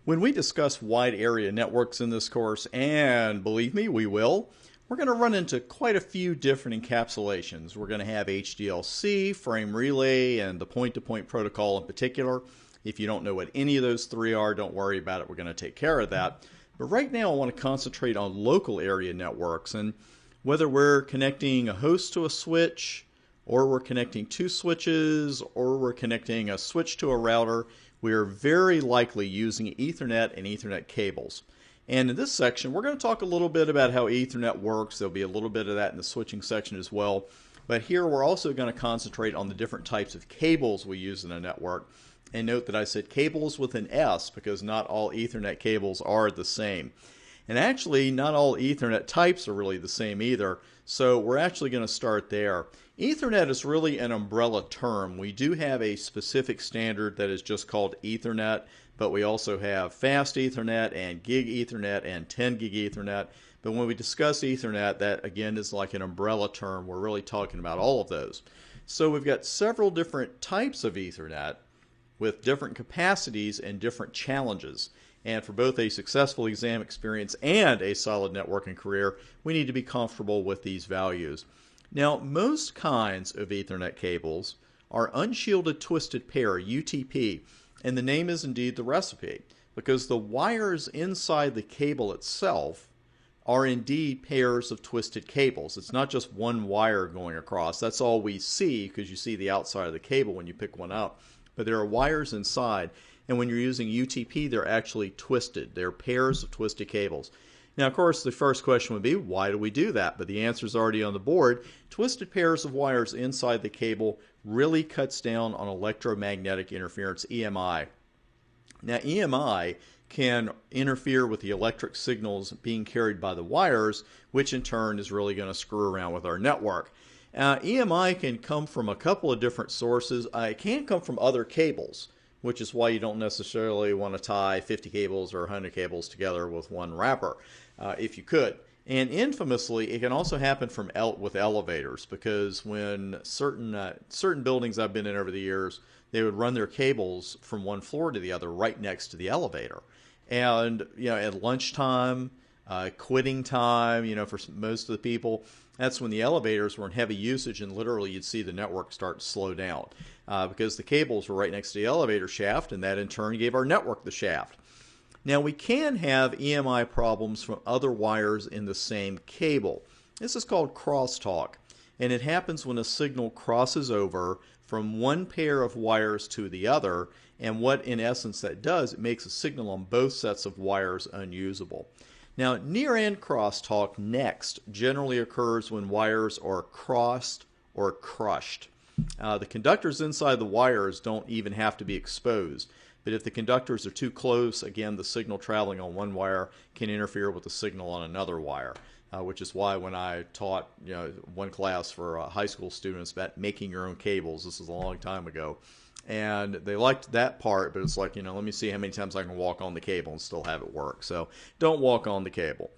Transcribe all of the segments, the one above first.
When we discuss wide area networks in this course, and believe me, we will, we're going to run into quite a few different encapsulations. We're going to have HDLC, frame relay, and the point-to-point protocol in particular. If you don't know what any of those three are, don't worry about it. We're going to take care of that. But right now, I want to concentrate on local area networks. And whether we're connecting a host to a switch, or we're connecting two switches, or we're connecting a switch to a router, we are very likely using Ethernet and Ethernet cables. And in this section, we're going to talk a little bit about how Ethernet works. There'll be a little bit of that in the switching section as well. But here we're also going to concentrate on the different types of cables we use in a network. And note that I said cables with an S because not all Ethernet cables are the same. And actually, not all Ethernet types are really the same either. So we're actually going to start there. Ethernet is really an umbrella term. We do have a specific standard that is just called Ethernet, but we also have fast Ethernet and gig Ethernet and 10 gig Ethernet. But when we discuss Ethernet, that again is like an umbrella term. We're really talking about all of those. So we've got several different types of Ethernet with different capacities and different challenges. And for both a successful exam experience and a solid networking career, we need to be comfortable with these values. Now, most kinds of Ethernet cables are unshielded twisted pair, UTP, and the name is indeed the recipe, because the wires inside the cable itself are indeed pairs of twisted cables. It's not just one wire going across. That's all we see because you see the outside of the cable when you pick one up. But there are wires inside, and when you're using UTP, they're actually twisted. They're pairs of twisted cables. Now, of course, the first question would be, why do we do that? But the answer is already on the board. Twisted pairs of wires inside the cable really cuts down on electromagnetic interference, EMI. Now, EMI can interfere with the electric signals being carried by the wires, which in turn is really going to screw around with our network. EMI can come from a couple of different sources. It can come from other cables, which is why you don't necessarily want to tie 50 cables or 100 cables together with one wrapper, if you could. And infamously, it can also happen from with elevators, because when certain buildings I've been in over the years, they would run their cables from one floor to the other right next to the elevator. And at lunchtime, quitting time, for most of the people, that's when the elevators were in heavy usage, and literally you'd see the network start to slow down because the cables were right next to the elevator shaft, and that in turn gave our network the shaft. Now, we can have EMI problems from other wires in the same cable. This is called crosstalk, and it happens when a signal crosses over from one pair of wires to the other, and what in essence that does, it makes a signal on both sets of wires unusable. Now, near-end crosstalk next generally occurs when wires are crossed or crushed. The conductors inside the wires don't even have to be exposed, but if the conductors are too close, again, the signal traveling on one wire can interfere with the signal on another wire, which is why when I taught one class for high school students about making your own cables, this is a long time ago, and they liked that part, but it's like, let me see how many times I can walk on the cable and still have it work. So don't walk on the cable.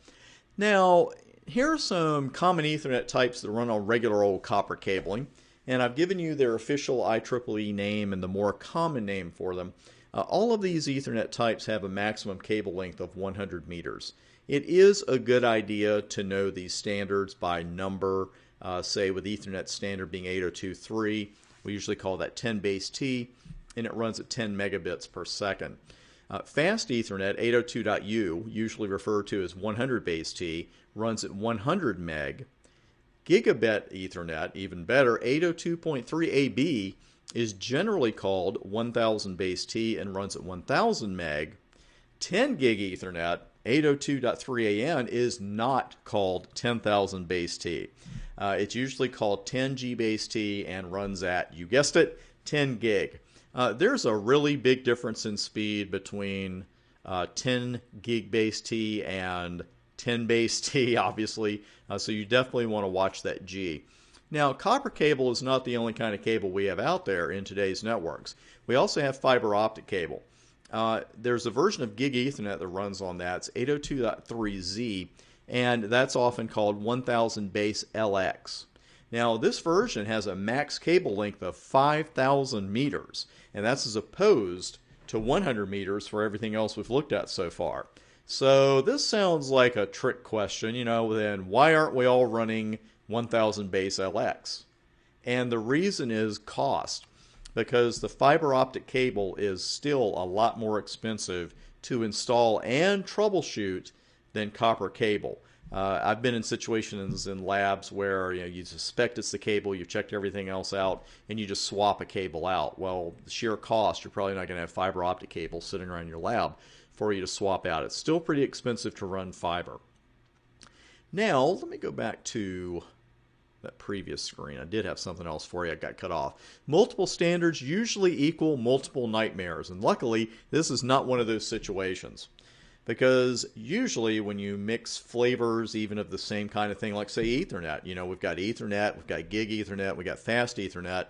Now, here are some common Ethernet types that run on regular old copper cabling, and I've given you their official IEEE name and the more common name for them. All of these Ethernet types have a maximum cable length of 100 meters. It is a good idea to know these standards by number, say with Ethernet standard being 802.3. We usually call that 10 base T, and it runs at 10 megabits per second. Fast Ethernet, 802.U, usually referred to as 100 base T, runs at 100 meg. Gigabit Ethernet, even better, 802.3 AB, is generally called 1000 base T and runs at 1000 meg. 10 gig Ethernet, 802.3 AN, is not called 10,000 base T. It's usually called 10 G base T and runs at, you guessed it, 10 gig. There's a really big difference in speed between 10 gig base T and 10 base T, obviously, so you definitely want to watch that G. Now, copper cable is not the only kind of cable we have out there in today's networks. We also have fiber optic cable. There's a version of Gig Ethernet that runs on that. It's 802.3Z, and that's often called 1000 base LX. Now, this version has a max cable length of 5,000 meters, and that's as opposed to to 100 meters for everything else we've looked at so far. So this sounds like a trick question, then why aren't we all running 1000 base LX? And the reason is cost, because the fiber optic cable is still a lot more expensive to install and troubleshoot than copper cable. I've been in situations in labs where you suspect it's the cable, you've checked everything else out, and you just swap a cable out. Well, the sheer cost, you're probably not going to have fiber optic cable sitting around your lab for you to swap out. It's still pretty expensive to run fiber. Now, let me go back to that previous screen. I did have something else for you. I got cut off. Multiple standards usually equal multiple nightmares, and luckily, this is not one of those situations. Because usually when you mix flavors even of the same kind of thing, like say Ethernet, we've got Ethernet, we've got Gig Ethernet, we've got Fast Ethernet,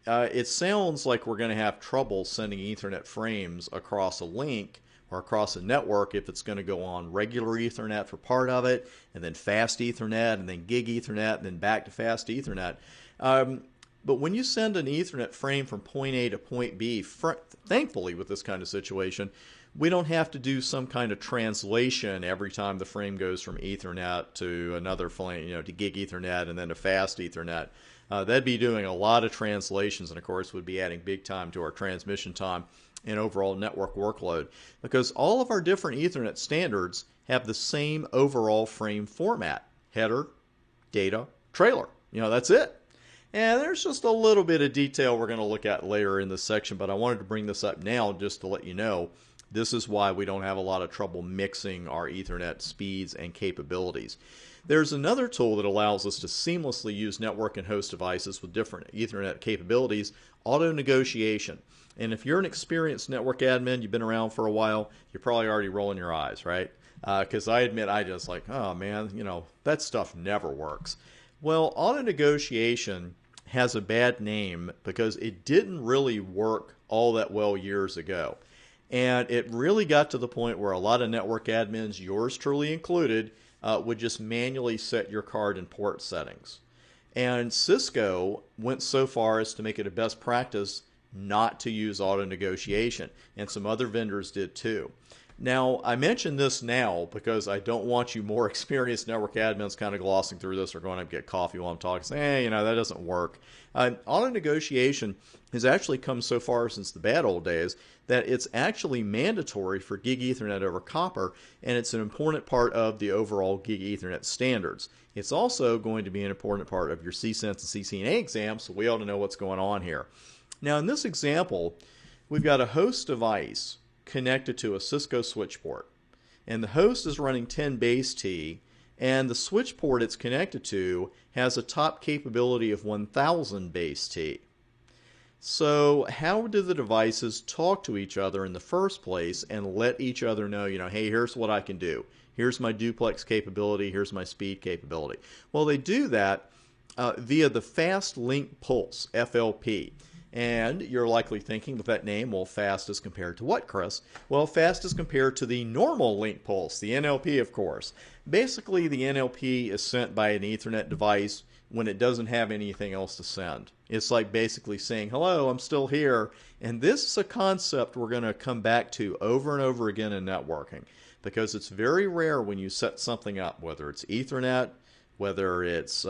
it sounds like we're going to have trouble sending Ethernet frames across a link or across a network if it's going to go on regular Ethernet for part of it, and then Fast Ethernet, and then Gig Ethernet, and then back to Fast Ethernet. But when you send an Ethernet frame from point A to point B, thankfully with this kind of situation, we don't have to do some kind of translation every time the frame goes from Ethernet to another frame, to Gig Ethernet and then to Fast Ethernet. That'd be doing a lot of translations, and of course would be adding big time to our transmission time and overall network workload, because all of our different Ethernet standards have the same overall frame format: header, data, trailer. That's it. And there's just a little bit of detail we're going to look at later in this section, but I wanted to bring this up now just to let you know this is why we don't have a lot of trouble mixing our Ethernet speeds and capabilities. There's another tool that allows us to seamlessly use network and host devices with different Ethernet capabilities: auto negotiation. And if you're an experienced network admin, you've been around for a while, you're probably already rolling your eyes, right? Because I admit, I just like, oh man, that stuff never works. Well, auto negotiation has a bad name because it didn't really work all that well years ago. And it really got to the point where a lot of network admins, yours truly included, would just manually set your card and port settings. And Cisco went so far as to make it a best practice not to use auto negotiation, and some other vendors did too. Now, I mention this now because I don't want you more experienced network admins kind of glossing through this or going up to get coffee while I'm talking, saying, hey, that doesn't work. Auto negotiation has actually come so far since the bad old days that it's actually mandatory for Gig Ethernet over copper, and it's an important part of the overall Gig Ethernet standards. It's also going to be an important part of your CSense and CCNA exam, so we ought to know what's going on here. Now, in this example, we've got a host device connected to a Cisco switch port, and the host is running 10 base T, and the switch port it's connected to has a top capability of 1000 base T. So how do the devices talk to each other in the first place and let each other know, hey, here's what I can do. Here's my duplex capability. Here's my speed capability. Well, they do that via the Fast Link Pulse, FLP. And you're likely thinking with that name, well, fast as compared to what, Chris? Well, fast as compared to the normal link pulse, the NLP, of course. Basically, the NLP is sent by an Ethernet device when it doesn't have anything else to send. It's like basically saying, hello, I'm still here. And this is a concept we're going to come back to over and over again in networking, because it's very rare when you set something up, whether it's Ethernet, whether it's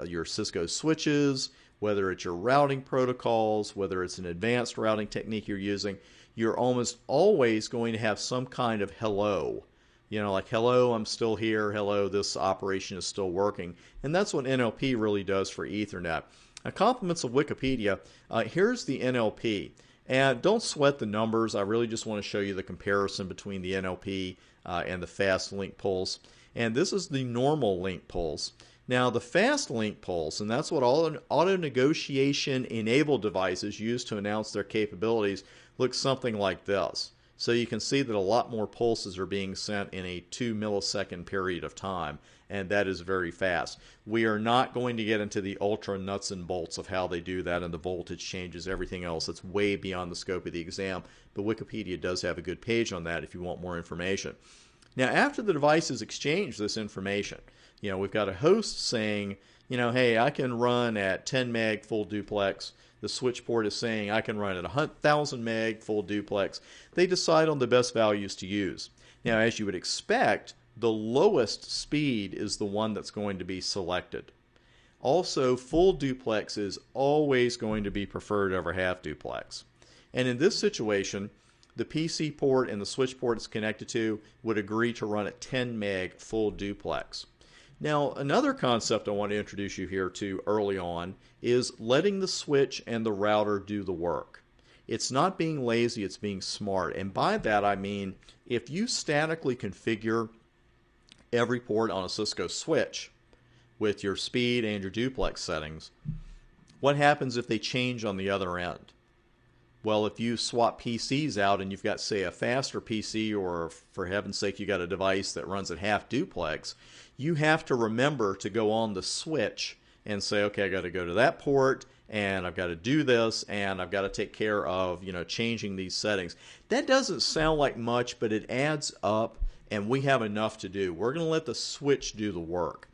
your Cisco switches, whether it's your routing protocols, whether it's an advanced routing technique you're using, you're almost always going to have some kind of hello. Like, hello, I'm still here. Hello, this operation is still working. And that's what NLP really does for Ethernet. Now, compliments of Wikipedia, here's the NLP. And don't sweat the numbers. I really just want to show you the comparison between the NLP and the Fast Link Pulse. And this is the normal link pulse. Now, the Fast Link Pulse, and that's what all auto negotiation enabled devices use to announce their capabilities, looks something like this. So you can see that a lot more pulses are being sent in a 2 millisecond period of time, and that is very fast. We are not going to get into the ultra nuts and bolts of how they do that and the voltage changes, everything else. That's way beyond the scope of the exam, but Wikipedia does have a good page on that if you want more information. Now, after the devices exchange this information, we've got a host saying, hey, I can run at 10 meg full duplex. the switch port is saying I can run at 1,000 meg full duplex. They decide on the best values to use. Now, as you would expect, the lowest speed is the one that's going to be selected. Also, full duplex is always going to be preferred over half duplex. And in this situation, the PC port and the switch port it's connected to would agree to run at 10 meg full duplex. Now, another concept I want to introduce you here to early on is letting the switch and the router do the work. It's not being lazy, it's being smart. And by that I mean, if you statically configure every port on a Cisco switch with your speed and your duplex settings, what happens if they change on the other end? Well, if you swap PCs out and you've got, say, a faster PC, or for heaven's sake, you got a device that runs at half duplex, you have to remember to go on the switch and say, okay, I got to go to that port, and I've got to do this, and I've got to take care of, changing these settings. That doesn't sound like much, but it adds up, and we have enough to do. We're going to let the switch do the work.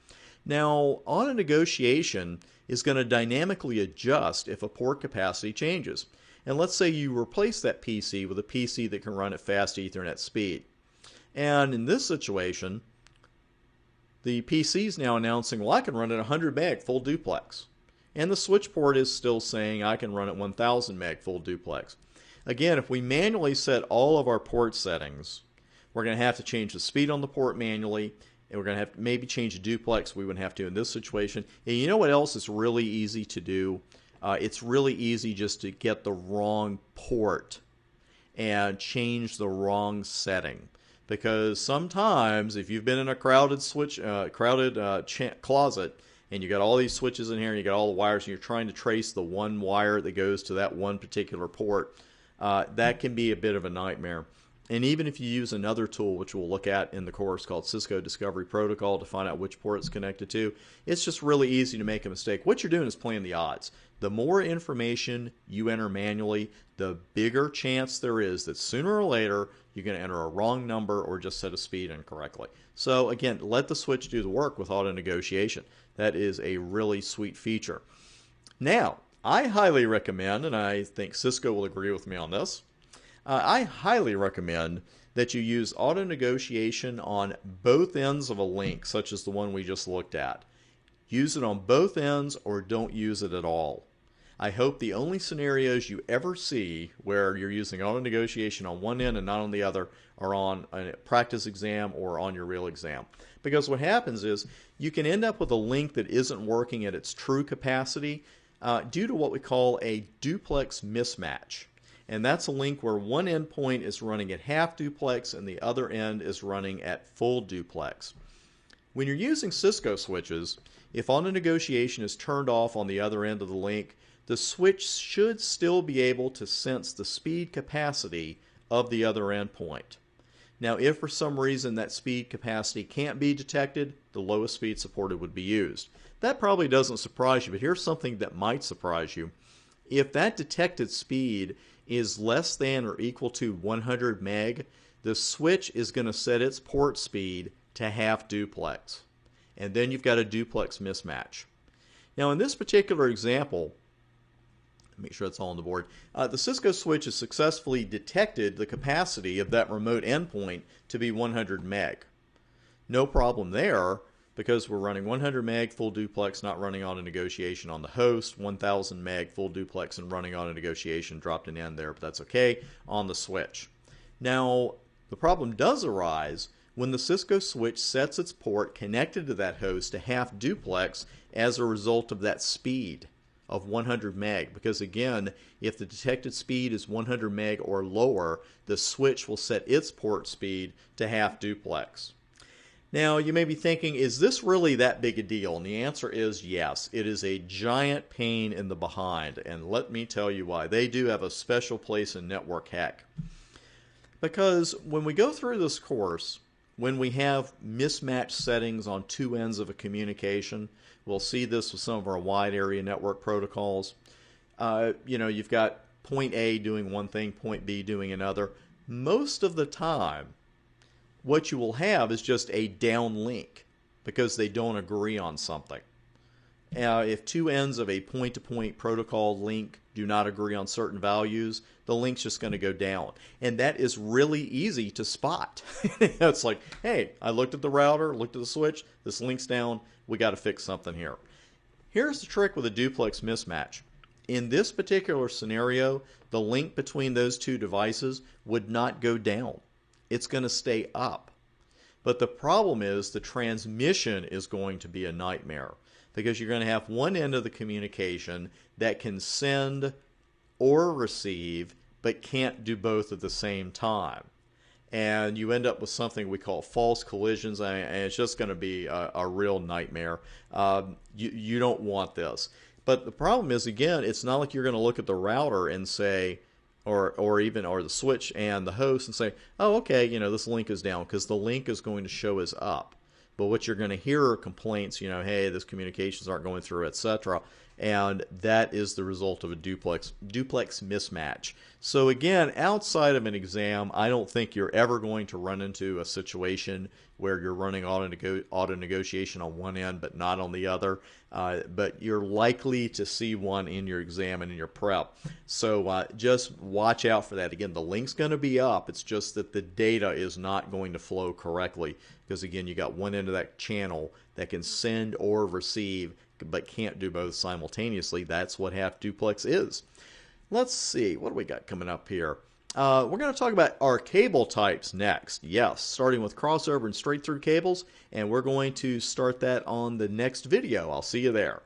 Now, auto negotiation is going to dynamically adjust if a port capacity changes. And let's say you replace that PC with a PC that can run at fast Ethernet speed. And in this situation, the PC is now announcing, well, I can run at 100 meg full duplex. And the switch port is still saying I can run at 1000 meg full duplex. Again, if we manually set all of our port settings, we're going to have to change the speed on the port manually, and we're going to have to maybe change the duplex. We wouldn't have to in this situation. And you know what else is really easy to do? It's really easy just to get the wrong port and change the wrong setting. Because sometimes if you've been in a crowded closet and you got all these switches in here and you got all the wires and you're trying to trace the one wire that goes to that one particular port, that can be a bit of a nightmare. And even if you use another tool, which we'll look at in the course, called Cisco Discovery Protocol, to find out which port it's connected to, it's just really easy to make a mistake. What you're doing is playing the odds. The more information you enter manually, the bigger chance there is that sooner or later you're going to enter a wrong number or just set a speed incorrectly. So again, let the switch do the work with auto negotiation. That is a really sweet feature. Now, I highly recommend, and I think Cisco will agree with me on this, I highly recommend that you use auto negotiation on both ends of a link, such as the one we just looked at. Use it on both ends or don't use it at all. I hope the only scenarios you ever see where you're using auto negotiation on one end and not on the other are on a practice exam or on your real exam. Because what happens is you can end up with a link that isn't working at its true capacity due to what we call a duplex mismatch. And that's a link where one endpoint is running at half duplex and the other end is running at full duplex. When you're using Cisco switches, if auto negotiation is turned off on the other end of the link, the switch should still be able to sense the speed capacity of the other endpoint. Now, if for some reason that speed capacity can't be detected, the lowest speed supported would be used. That probably doesn't surprise you, but here's something that might surprise you. If that detected speed is less than or equal to 100 meg, the switch is going to set its port speed to half duplex. And then you've got a duplex mismatch. Now in this particular example, make sure it's all on the board, the Cisco switch has successfully detected the capacity of that remote endpoint to be 100 meg. No problem there, because we're running 100 meg full duplex, not running auto negotiation on the host, 1000 meg full duplex and running auto negotiation, dropped an end there, but that's okay, on the switch. Now, the problem does arise when the Cisco switch sets its port connected to that host to half duplex as a result of that speed of 100 meg, because again, if the detected speed is 100 meg or lower, the switch will set its port speed to half duplex. Now, you may be thinking, is this really that big a deal? And the answer is yes. It is a giant pain in the behind, and let me tell you why. They do have a special place in network heck. Because when we go through this course, when we have mismatched settings on two ends of a communication, we'll see this with some of our wide area network protocols. You've got point A doing one thing, point B doing another. Most of the time, what you will have is just a downlink because they don't agree on something. If two ends of a point-to-point protocol link do not agree on certain values, the link's just going to go down. And that is really easy to spot. It's like, hey, I looked at the router, looked at the switch, this link's down, we got to fix something here. Here's the trick with a duplex mismatch. In this particular scenario, the link between those two devices would not go down. It's going to stay up. But the problem is the transmission is going to be a nightmare, because you're going to have one end of the communication that can send or receive but can't do both at the same time. And you end up with something we call false collisions, and it's just going to be a real nightmare. You don't want this. But the problem is, again, it's not like you're going to look at the router and say, or the switch and the host and say, oh, okay, this link is down, because the link is going to show as up. But what you're going to hear are complaints, hey, this communications aren't going through, etc. And that is the result of a duplex mismatch. So again, outside of an exam, I don't think you're ever going to run into a situation where you're running auto negotiation on one end but not on the other. But you're likely to see one in your exam and in your prep. So just watch out for that. Again, the link's going to be up. It's just that the data is not going to flow correctly, because again, you got one end of that channel that can send or receive but can't do both simultaneously. That's what half duplex is. Let's see, what do we got coming up here? We're going to talk about our cable types next. Yes, starting with crossover and straight through cables, and we're going to start that on the next video. I'll see you there.